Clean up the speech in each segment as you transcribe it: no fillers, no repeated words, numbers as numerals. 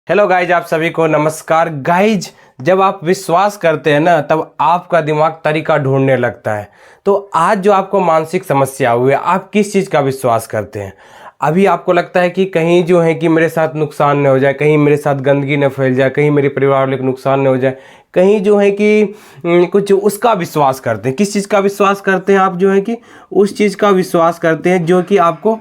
Hello guys, आप सभी को नमस्कार। गाइज, जब आप विश्वास करते हैं ना तब आपका दिमाग तरीका ढूंढने लगता है। तो आज जो आपको मानसिक समस्या हुई है, आप किस चीज़ का विश्वास करते हैं? अभी आपको लगता है कि कहीं जो है कि मेरे साथ नुकसान न हो जाए, कहीं मेरे साथ गंदगी न फैल जाए, कहीं मेरे परिवार वाले को नुकसान न हो जाए, कहीं जो है कि कुछ उसका विश्वास करते हैं। किस चीज़ का विश्वास करते हैं आप? जो है कि उस चीज़ का विश्वास करते हैं जो कि आपको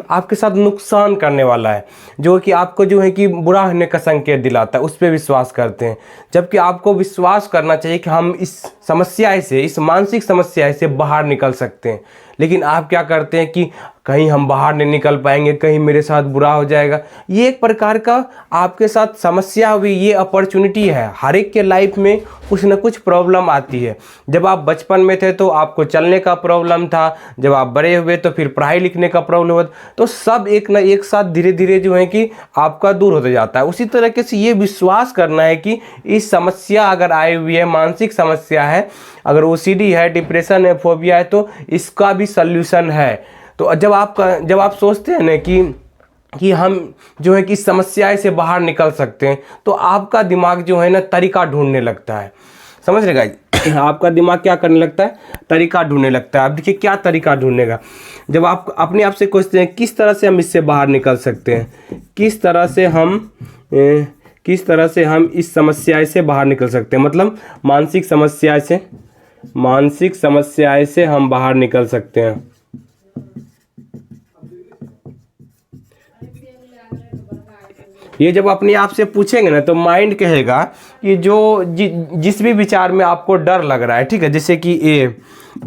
आपके साथ नुकसान करने वाला है, जो कि आपको जो है कि बुरा होने का संकेत दिलाता है, उस पर विश्वास करते हैं। जबकि आपको विश्वास करना चाहिए कि हम इस समस्या से, इस मानसिक समस्या से बाहर निकल सकते हैं। लेकिन आप क्या करते हैं कि कहीं हम बाहर नहीं निकल पाएंगे, कहीं मेरे साथ बुरा हो जाएगा। ये एक प्रकार का आपके साथ समस्या हुई, ये अपॉर्चुनिटी है। हर एक के लाइफ में कुछ ना कुछ प्रॉब्लम आती है। जब आप बचपन में थे तो आपको चलने का प्रॉब्लम था, जब आप बड़े हुए तो फिर पढ़ाई लिखने का प्रॉब्लम हुआ। तो सब एक ना एक साथ धीरे धीरे जो है कि आपका दूर होता जाता है। उसी तरीके से ये विश्वास करना है कि इस समस्या अगर आई हुई है, मानसिक समस्या है, अगर ओसीडी है, डिप्रेशन है, फोबिया है, तो इसका भी सल्यूशन है। तो जब आप सोचते हैं ना कि हम जो है कि इस समस्या से बाहर निकल सकते हैं, तो आपका दिमाग जो है ना तरीका ढूंढने लगता है। समझ रहे गाइस? आपका दिमाग क्या करने लगता है? तरीका ढूंढने लगता है। अब देखिए क्या तरीका ढूंढेगा। जब आप अपने आप से पूछते हैं किस तरह से हम इससे बाहर निकल सकते हैं, किस तरह से हम इस समस्या से बाहर निकल सकते हैं, मतलब मानसिक समस्या से हम बाहर निकल सकते हैं। ये जब अपने आप से पूछेंगे ना तो माइंड कहेगा कि जिस भी विचार में आपको डर लग रहा है, ठीक है, जैसे कि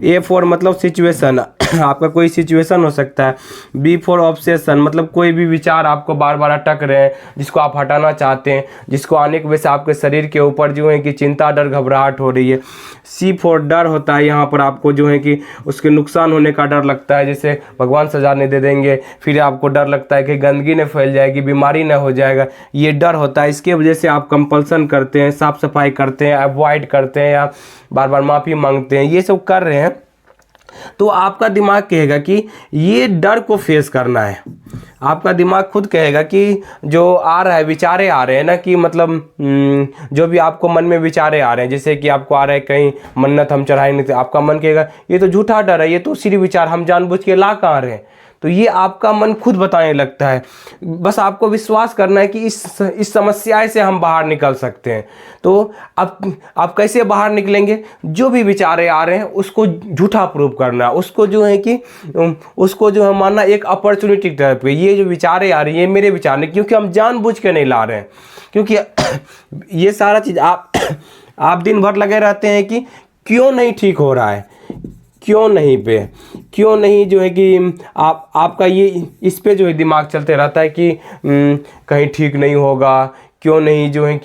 ए फॉर मतलब सिचुएशन, आपका कोई सिचुएशन हो सकता है। बी फॉर ऑब्सेशन, मतलब कोई भी विचार आपको बार बार अटक रहे हैं, जिसको आप हटाना चाहते हैं, जिसको आने की वजह से आपके शरीर के ऊपर जो है कि चिंता, डर, घबराहट हो रही है। सी फॉर डर होता है, यहाँ पर आपको जो है कि उसके नुकसान होने का डर लगता है, जैसे भगवान सजा नहीं दे देंगे, फिर आपको डर लगता है कि गंदगी न फैल जाएगी, बीमारी न हो जाएगा, ये डर होता है। इसके वजह से आप कंपल्सन करते हैं, साफ सफाई करते हैं, अवॉइड करते हैं या बार बार माफ़ी मांगते हैं, ये सब कर रहे हैं। तो आपका दिमाग कहेगा कि ये डर को फेस करना है। आपका दिमाग खुद कहेगा कि जो आ रहा है, विचारे आ रहे हैं ना, कि मतलब जो भी आपको मन में विचारे आ रहे हैं, जैसे कि आपको आ रहा है कहीं मन्नत हम चढ़ाए नहीं थे, आपका मन कहेगा ये तो झूठा डर है, ये तो सिर्फ विचार, हम जानबूझ के ला कहाँ रहे हैं। तो ये आपका मन खुद बताने लगता है। बस आपको विश्वास करना है कि इस समस्या से हम बाहर निकल सकते हैं। तो आप कैसे बाहर निकलेंगे? जो भी विचारे आ रहे हैं उसको झूठा प्रूव करना, उसको जो है कि उसको जो है मानना एक अपॉर्चुनिटी टाइप पे। ये जो विचारे आ रही है ये मेरे विचार नहीं, क्योंकि हम जानबूझ के नहीं ला रहे हैं। क्योंकि ये सारा चीज़ आप दिन भर लगे रहते हैं कि क्यों नहीं ठीक हो रहा है, क्यों नहीं जो है कि आपका ये इस पे जो है दिमाग चलते रहता है कि कहीं ठीक नहीं होगा, क्यों नहीं जो है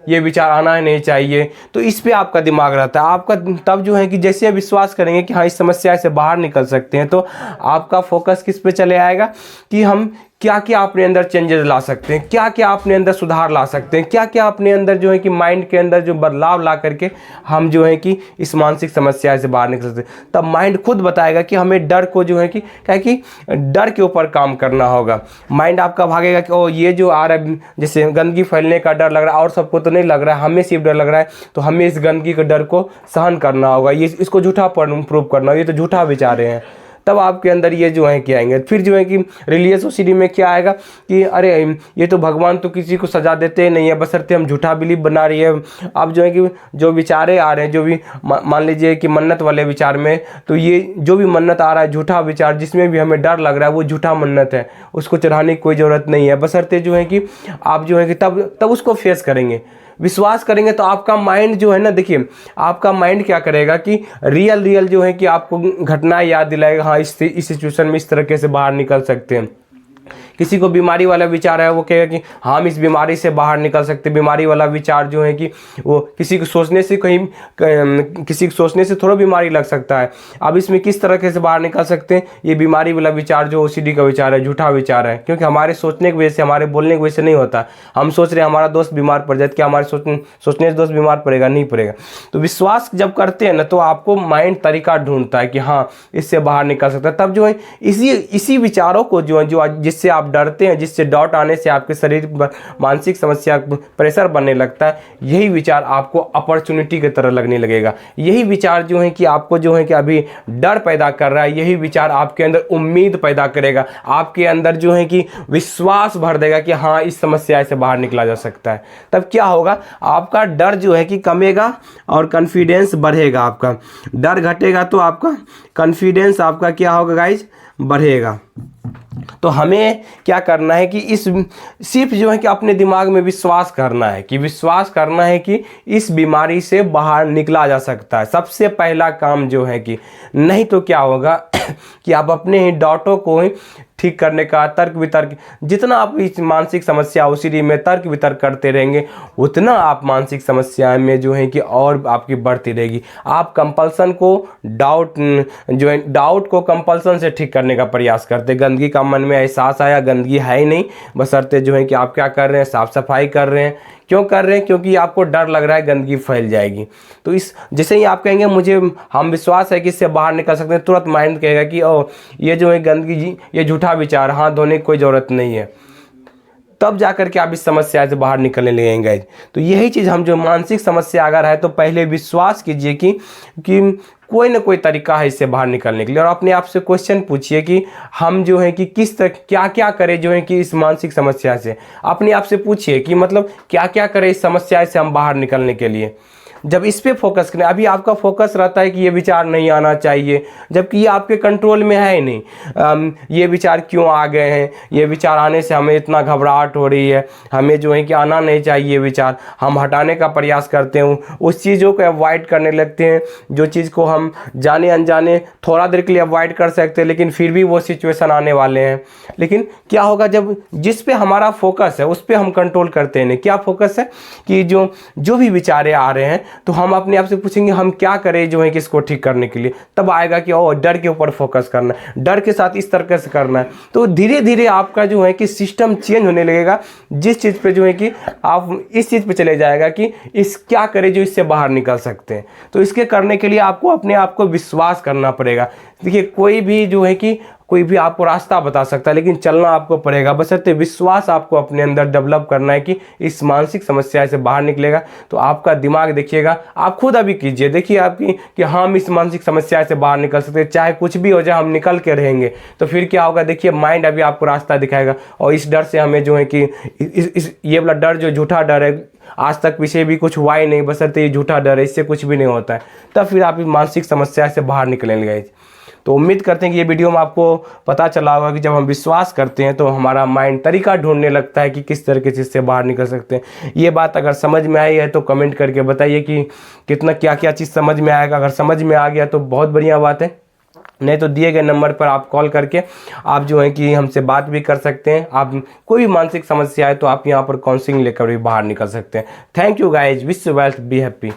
ये विचार आना ही नहीं चाहिए। तो इस पे आपका दिमाग रहता है। आपका तब जो है कि जैसे आप विश्वास करेंगे कि हाँ इस समस्या से बाहर निकल सकते हैं, तो आपका फोकस किस पे चले आएगा कि हम क्या क्या अपने अंदर चेंजेस ला सकते हैं, क्या क्या अपने अंदर सुधार ला सकते हैं, क्या क्या अपने अंदर जो है कि माइंड के अंदर जो बदलाव ला करके हम जो है कि इस मानसिक समस्या से बाहर निकल सकते हैं। तब माइंड खुद बताएगा कि हमें डर को जो है कि क्या कि डर के ऊपर काम करना होगा। माइंड आपका भागेगा कि ओ ये जो आ रहा है, जैसे गंदगी फैलने का डर लग रहा है और सबको तो नहीं लग रहा है, हमें सिर्फ डर लग रहा है, तो हमें इस गंदगी के डर को सहन करना होगा, ये इसको झूठा प्रूव करना होगा, ये तो झूठा विचार हैं। तब आपके अंदर ये जो है क्या आएंगे। फिर जो है कि रिलीजियस ओसीडी में क्या आएगा कि अरे ये तो भगवान तो किसी को सजा देते नहीं है, बशर्ते हम झूठा बिलीव बना रही है। अब जो है कि जो विचारे आ रहे हैं, जो भी मान लीजिए कि मन्नत वाले विचार में, तो ये जो भी मन्नत आ रहा है झूठा विचार, जिसमें भी हमें डर लग रहा है वो झूठा मन्नत है, उसको चढ़ाने की कोई ज़रूरत नहीं है, बशर्ते जो है कि आप जो है कि तब उसको फेस करेंगे, विश्वास करेंगे। तो आपका माइंड जो है ना, देखिए आपका माइंड क्या करेगा कि रियल जो है कि आपको घटना याद दिलाएगा, हाँ इस सिचुएशन में इस तरीके से बाहर निकल सकते हैं। किसी को बीमारी वाला विचार है, वो कहेगा कि हम इस बीमारी से बाहर निकल सकते हैं। बीमारी वाला विचार जो है कि वो किसी को सोचने से थोड़ा बीमारी लग सकता है। अब इसमें किस तरीके से बाहर निकल सकते हैं? ये बीमारी वाला विचार जो ओसीडी का विचार है, झूठा विचार है, क्योंकि हमारे सोचने की वजह से, हमारे बोलने की वजह से नहीं होता। हम सोच रहे हैं हमारा दोस्त बीमार पड़ जाए, क्या हमारे सोचने से दोस्त बीमार पड़ेगा? नहीं पड़ेगा। तो विश्वास जब करते हैं ना, तो आपको माइंड तरीका ढूंढता है कि हाँ इससे बाहर निकल सकता है। तब जो है इसी विचारों को जो जिससे आप आप डरते हैं, जिससे डाउट आने से आपके शरीर पर मानसिक समस्या प्रेशर बनने लगता है, यही विचार आपको अपॉर्चुनिटी की तरह लगने लगेगा। यही विचार जो है कि आपको जो है कि अभी डर पैदा कर रहा है, यही विचार आपके अंदर उम्मीद पैदा करेगा, आपके अंदर जो है कि विश्वास भर देगा कि हाँ इस समस्या से बाहर निकला जा सकता है। तब क्या होगा, आपका डर जो है कि कमेगा और कॉन्फिडेंस बढ़ेगा। आपका डर घटेगा तो आपका कॉन्फिडेंस आपका क्या होगा गाइज, बढ़ेगा। तो हमें क्या करना है कि इस सिर्फ जो है कि अपने दिमाग में विश्वास करना है कि इस बीमारी से बाहर निकला जा सकता है। सबसे पहला काम जो है कि नहीं तो क्या होगा कि आप अपने ही डाउटों को ठीक करने का तर्क वितर्क, जितना आप इस मानसिक समस्या उसी में तर्क वितर्क करते रहेंगे, उतना आप मानसिक समस्या में जो है कि और आपकी बढ़ती रहेगी। आप कंपल्सन को डाउट को कंपल्सन से ठीक करने का प्रयास करते। गंदगी का मन में एहसास आया, गंदगी है ही नहीं, बशर्ते जो है कि आप क्या कर रहे हैं, साफ सफाई कर रहे हैं। क्यों कर रहे हैं? क्योंकि आपको डर लग रहा है गंदगी फैल जाएगी। तो इस जैसे ही आप कहेंगे हम विश्वास है कि इससे बाहर निकल सकते हैं, तुरंत माइंड कहेगा कि ओ ये जो है गंदगी जी, ये झूठा विचार, हाथ धोने की कोई ज़रूरत नहीं है। तब जाकर के आप इस समस्या से बाहर निकलने लगेंगे। तो यही चीज़, हम जो मानसिक समस्या अगर है तो पहले विश्वास कीजिए कि कोई ना कोई तरीका है इससे बाहर निकलने के लिए, और अपने आप से क्वेश्चन पूछिए कि हम जो है कि किस तरह क्या क्या करें जो है कि इस मानसिक समस्या से। अपने आप से पूछिए कि मतलब क्या क्या करें इस समस्या से हम बाहर निकलने के लिए। जब इस पे फोकस करें, अभी आपका फोकस रहता है कि ये विचार नहीं आना चाहिए, जबकि ये आपके कंट्रोल में है ही नहीं। ये विचार क्यों आ गए हैं, ये विचार आने से हमें इतना घबराहट हो रही है, हमें जो है कि आना नहीं चाहिए विचार, हम हटाने का प्रयास करते हैं, उस चीज़ों को अवॉइड करने लगते हैं जो चीज़ को हम जाने अनजाने थोड़ा देर के लिए अवॉइड कर सकते हैं, लेकिन फिर भी वो सिचुएशन आने वाले हैं। लेकिन क्या होगा, जब जिस पे हमारा फोकस है उस पर हम कंट्रोल करते हैं। क्या फोकस है कि जो भी विचारें आ रहे हैं, तो हम अपने आप से पूछेंगे हम क्या करें जो है कि इसको ठीक करने के लिए। तब आएगा कि ओ डर के ऊपर फोकस करना है, डर के साथ इस तरीके से करना है। तो धीरे धीरे आपका जो है कि सिस्टम चेंज होने लगेगा, जिस चीज़ पे जो है कि आप इस चीज़ पे चले जाएगा कि इस क्या करें जो इससे बाहर निकल सकते हैं। तो इसके करने के लिए आपको अपने आप को विश्वास करना पड़ेगा। देखिए कोई भी जो है कि कोई भी आपको रास्ता बता सकता है, लेकिन चलना आपको पड़ेगा, बशर्ते विश्वास आपको अपने अंदर डेवलप करना है कि इस मानसिक समस्या से बाहर निकलेगा। तो आपका दिमाग देखिएगा, आप खुद अभी कीजिए, देखिए आपकी कि हम इस मानसिक समस्या से बाहर निकल सकते हैं, चाहे कुछ भी हो जाए हम निकल के रहेंगे। तो फिर क्या होगा, देखिए माइंड अभी आपको रास्ता दिखाएगा, और इस डर से हमें जो है कि ये वाला डर जो झूठा डर है, आज तक पीछे भी कुछ हुआ ही नहीं, बशर्ते ये झूठा डर है, इससे कुछ भी नहीं होता है, तब फिर आप इस मानसिक समस्या से बाहर निकलेंगे। तो उम्मीद करते हैं कि ये वीडियो में आपको पता चला होगा कि जब हम विश्वास करते हैं तो हमारा माइंड तरीका ढूंढने लगता है कि किस तरह की चीज़ से बाहर निकल सकते हैं। ये बात अगर समझ में आई है तो कमेंट करके बताइए कि कितना क्या क्या चीज़ समझ में आएगा। अगर समझ में आ गया तो बहुत बढ़िया बात है, नहीं तो दिए गए नंबर पर आप कॉल करके आप जो है कि हमसे बात भी कर सकते हैं। आप कोई भी मानसिक समस्या है तो आप यहाँ पर काउंसलिंग लेकर भी बाहर निकल सकते हैं। Thank you guys, wish you wealth, be happy.